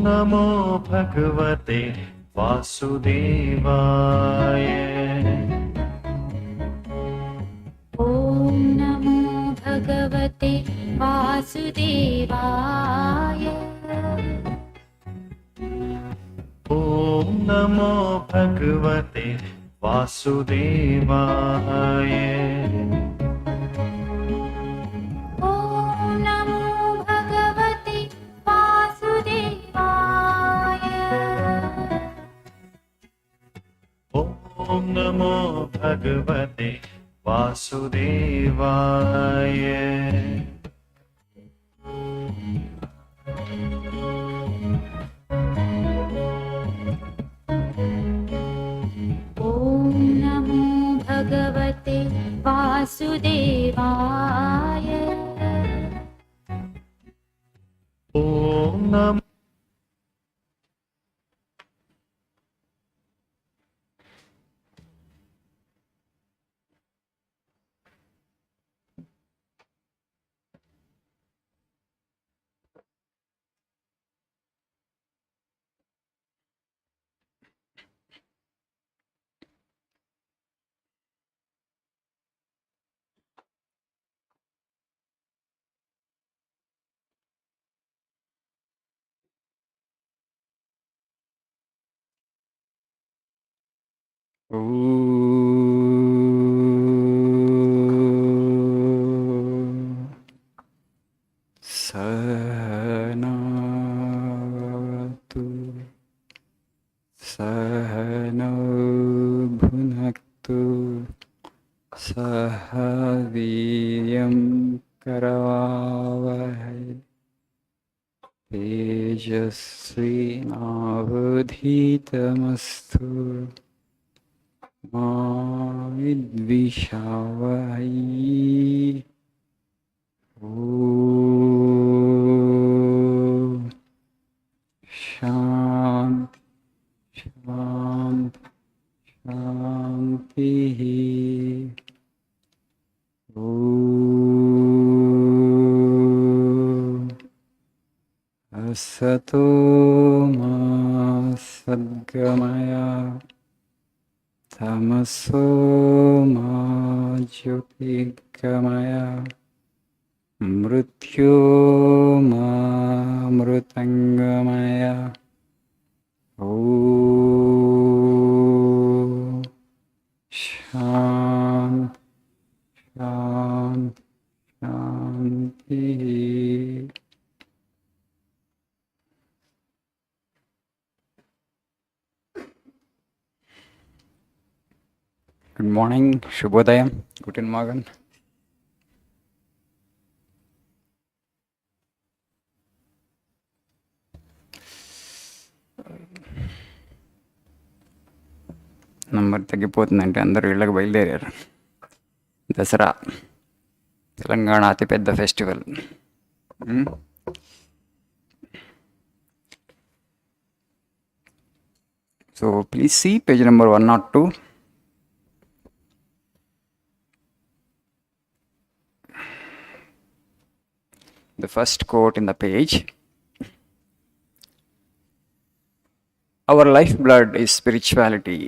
नमो भगवते वासुदेवाय। ॐ नमो भगवते वासुदेवाय। ॐ नमो भगवते वासुदेवाय। ॐ नमो भगवते वासुदेवाय। ॐ नमो भगवते वासुदेवाय। ॐ नमो भगवते वासुदेवाय। ॐ नमो सहनावतु सहनौ भुनक्तु सह वीर्यं करवावहै तेजस्विनावधीतमस्तु मा विद्विषावहै। ॐ शान्ति शान्ति शान्तिः। ॐ असतो मा सद्गमय तमसो मा ज्योतिर्गमय मृत्योर्मामृतङ्गमय। ॐ शान्ति शान्ति शान्तिः। Good morning, Shubhodaya, Guten Morgen. Number తగ్గిపోతుందంటే అందరూ ఇళ్ళకి బయలుదేరారు. దసరా తెలంగాణ అతిపెద్ద festival. So please see page number 102. The first quote in the page. Our lifeblood is spirituality.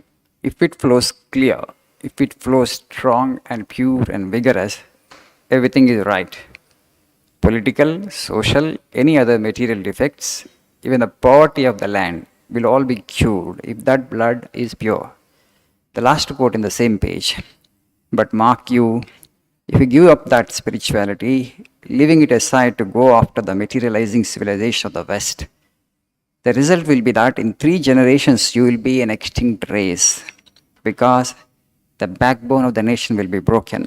If it flows clear, if it flows strong and pure and vigorous, everything is right. Political, social, any other material defects, even the poverty of the land will all be cured if that blood is pure. The last quote in the same page. But mark you, if you give up that spirituality, leaving it aside to go after the materializing civilization of the West, the result will be that in 3 generations you will be an extinct race, because the backbone of the nation will be broken.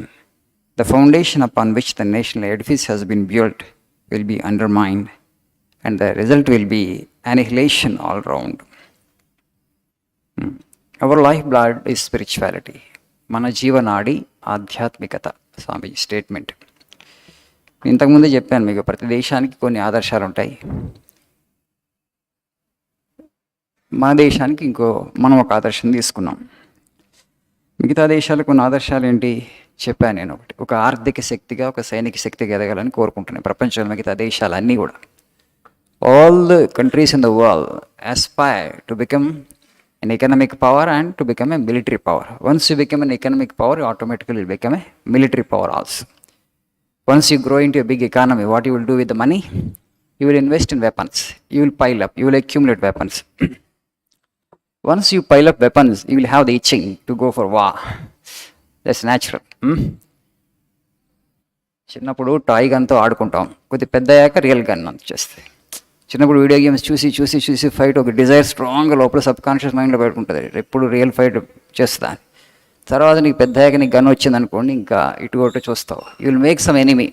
The foundation upon which the national edifice has been built will be undermined, and the result will be annihilation all round. Our lifeblood is spirituality. మన జీవనాడి ఆధ్యాత్మికత. స్వామి statement. ఇంతకుముందే చెప్పాను మీకు, ప్రతి దేశానికి కొన్ని ఆదర్శాలు ఉంటాయి. మన దేశానికి మనం ఒక ఆదర్శం తీసుకున్నాం. మిగతా దేశాలకు కొన్ని ఆదర్శాలు ఏంటి చెప్పాను నేను. ఒకటి, ఒక ఆర్థిక శక్తిగా, ఒక సైనిక శక్తిగా ఎదగాలని కోరుకుంటున్నాను ప్రపంచంలో మిగతా దేశాలన్నీ కూడా. All the countries in the world aspire to become an economic power and to become a military power. Once you become an economic power, you automatically will become a military power also. Once you grow into a big economy, what you will do with the money? You will invest in weapons. You will pile up. You will accumulate weapons. Once you pile up weapons, you will have the itching to go for war. That's natural. చిన్నప్పుడు toy గన్తో ఆడుకుంటాం, కొద్ది పెద్ద అయ్యాక real gun వచ్చేస్తాయి. చిన్నప్పుడు video games చూసి చూసి చూసి ఫైట్ ఒక డిజైర్ స్ట్రాంగ్గా లోపల సబ్ కాన్షియస్ మైండ్లో పెట్టుకుంటుంది, ఎప్పుడు రియల్ ఫైట్ చేస్తుందా. తర్వాత నీకు పెద్ద అయ్యాక నీకు గన్ వచ్చింది అనుకోండి, ఇంకా ఇటు ఒకటి చూస్తావు. You will make some enemy.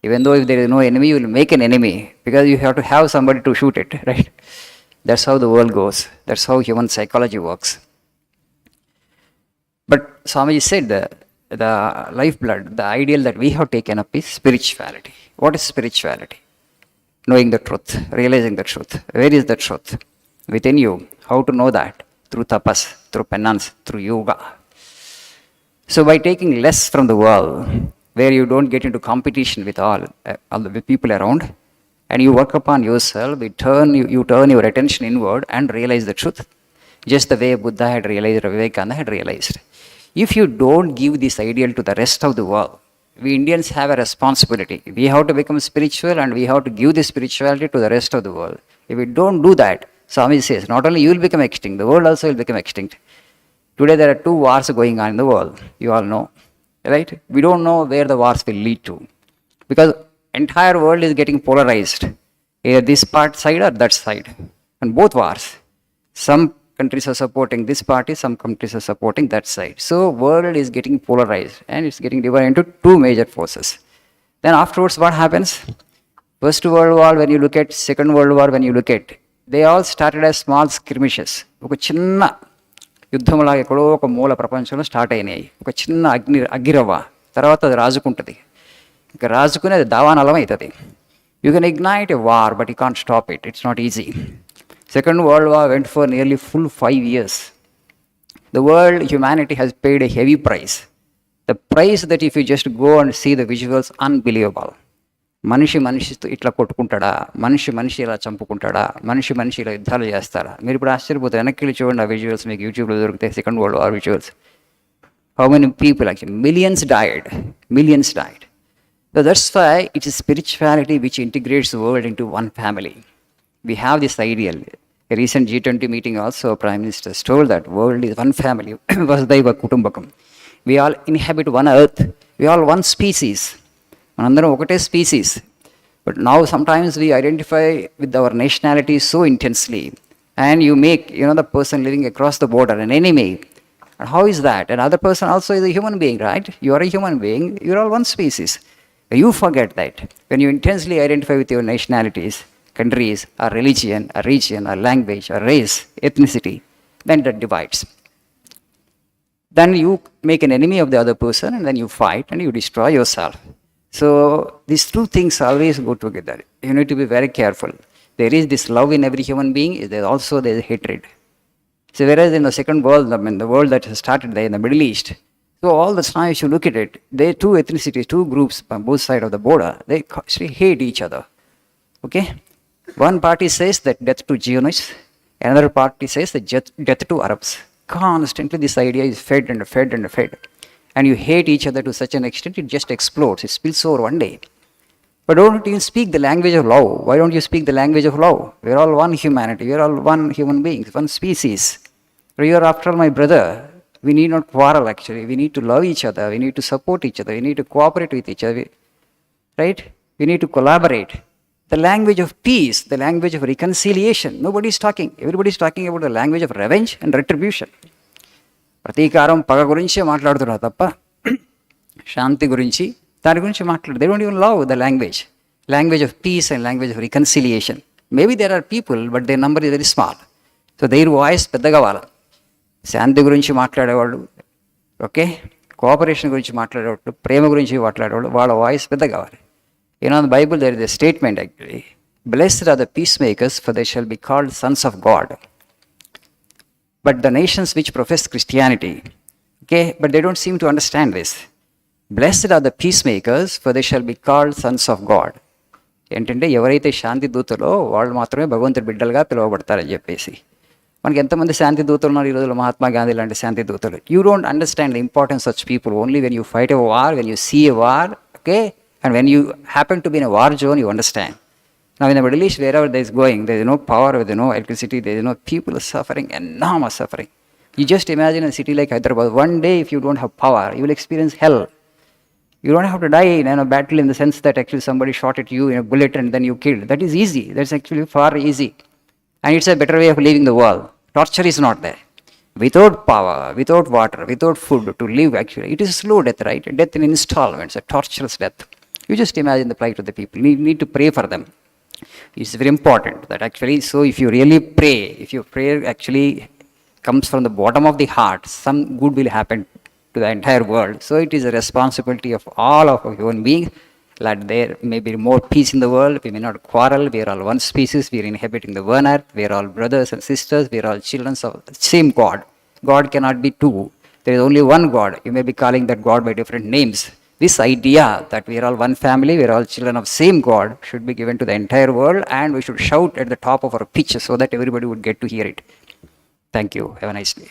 Even though if there is no enemy, you will make an enemy because you have to have somebody to shoot it, right? That's how the world goes. That's how human psychology works. But Swamiji said the lifeblood, the ideal that we have taken up is spirituality. What is spirituality? Knowing the truth, realizing the truth. Where is the truth? Within you. How to know that? Through tapas, through penance, through yoga. So by taking less from the world, where you don't get into competition with all the people around, and you work upon yourself, you turn your attention inward and realize the truth, just the way Buddha had realized, or Vivekananda had realized. If you don't give this ideal to the rest of the world, we Indians have a responsibility. We have to become spiritual and we have to give this spirituality to the rest of the world. If we don't do that, Swami says, not only you will become extinct, the world also will become extinct. Today there are 2 wars going on in the world, you all know, right? We don't know where the wars will lead to, because entire world is getting polarized, either this part side or that side, and both wars. Some countries are supporting this party, some countries are supporting that side. So world is getting polarized and it's getting divided into 2 major forces. Then afterwards what happens? First World War, when you look at Second World War, when you look at, they all started as small skirmishes. ఒక చిన్న యుద్ధంలాగా ఎక్కడో ఒక మూల ప్రపంచంలో start అయినాయి. ఒక చిన్న అగ్గిరవ్వ, తర్వాత అది రాజుకుంటుంది. ఇంకా రాజుకుని అది దావానలం అవుతుంది. You can ignite a war, but you can't stop it. It's not easy. Second World War went for nearly full 5 years. The world, humanity has paid a heavy price. The price that if you just go and see the visuals, unbelievable. మనిషితో ఇట్లా కొట్టుకుంటాడా, మనిషి ఇలా చంపుకుంటాడా, మనిషి ఇలా యుద్ధాలు చేస్తారా? మీరు ఇప్పుడు ఆశ్చర్యపోతారు. వెనక్కి వెళ్ళి చూడండి, ఆ విజువల్స్ మీకు యూట్యూబ్లో దొరుకుతాయి. Second world war visuals. How many people, actually millions died. So that's why it is spirituality which integrates the world into one family. We have this ideal. A recent G20 meeting also, Prime Minister told that world is one family. Vasudhaiva Kutumbakam. We all inhabit one earth. We are all one species. Manandaram okate species. But now sometimes we identify with our nationality so intensely. And you make, the person living across the border an enemy. And how is that? Another person also is a human being, right? You are a human being. You are all one species. You forget that. When you intensely identify with your nationalities, countries, or religion, or region, or language, or race, ethnicity, then that divides. Then you make an enemy of the other person, and then you fight, and you destroy yourself. So these 2 things always go together. You need to be very careful. There is this love in every human being, there is hatred. So whereas in the second world, the world that has started there in the Middle East, so all the time if you look at it, there are 2 ethnicities, 2 groups on both sides of the border, they actually hate each other. Okay? One party says that death to Zionists, another party says that death to Arabs. Constantly this idea is fed and fed and fed. And you hate each other to such an extent, it just explodes, it spills over one day. But don't you speak the language of love? Why don't you speak the language of love? We are all one humanity, we are all one human beings, one species. You are after all my brother. We need not quarrel actually, we need to love each other, we need to support each other, we need to cooperate with each other, right? We need to collaborate. The language of peace, the language of reconciliation. Nobody is talking. Everybody is talking about the language of revenge and retribution. ప్రతీకారం పగ గురించి మాట్లాడుతున్నారు తప్ప శాంతి గురించి దాని గురించి మాట్లాడు. They don't even love the language of peace and language of reconciliation. Maybe there are people, but their number is very small. So their voice పెద్దగా వాళ్ళ. శాంతి గురించి మాట్లాడేవాళ్ళు, ఓకే, కోఆపరేషన్ గురించి మాట్లాడేవాళ్ళు, ప్రేమ గురించి మాట్లాడేవాళ్ళు, వాళ్ళ వాయిస్ పెద్దగా కావాలి. In the Bible, there is a statement actually. Blessed are the peacemakers, for they shall be called sons of God. But the nations which profess Christianity, okay, but they don't seem to understand this. Blessed are the peacemakers, for they shall be called sons of God. ఏంటంటే ఎవరైతే శాంతి దూతలో వాళ్ళు మాత్రమే భగవంతుడి బిడ్డలుగా పిలువబడతారని చెప్పేసి. మనకి ఎంతమంది శాంతి దూతలు ఉన్నారు ఈ రోజుల్లో, మహాత్మా గాంధీ లాంటి శాంతి దూతలు. You don't understand the importance of people only when you fight a war, when you see a war, okay, and when you happen to be in a war zone, you understand. Now in the Middle East, wherever there is going, there is no power, there is no electricity, there is no people suffering, enormous suffering. You just imagine a city like Hyderabad. One day, if you don't have power, you will experience hell. You don't have to die in a battle in the sense that actually somebody shot at you in a bullet and then you killed. That is easy. That's actually far easy. And it's a better way of leaving the world. Torture is not there. Without power, without water, without food to live actually, it is slow death, right? Death in installments, a torturous death. You just imagine the plight of the people. You need to pray for them. It's very important that actually, so if you really pray, if your prayer actually comes from the bottom of the heart, some good will happen to the entire world. So it is a responsibility of all of human beings that there may be more peace in the world. We may not quarrel. We are all one species. We are inhabiting the one earth. We are all brothers and sisters. We are all children of the same God. God cannot be two. There is only one God. You may be calling that God by different names. This idea that we are all one family, we are all children of same God, should be given to the entire world, and we should shout at the top of our pitch so that everybody would get to hear it. Thank you. Have a nice day.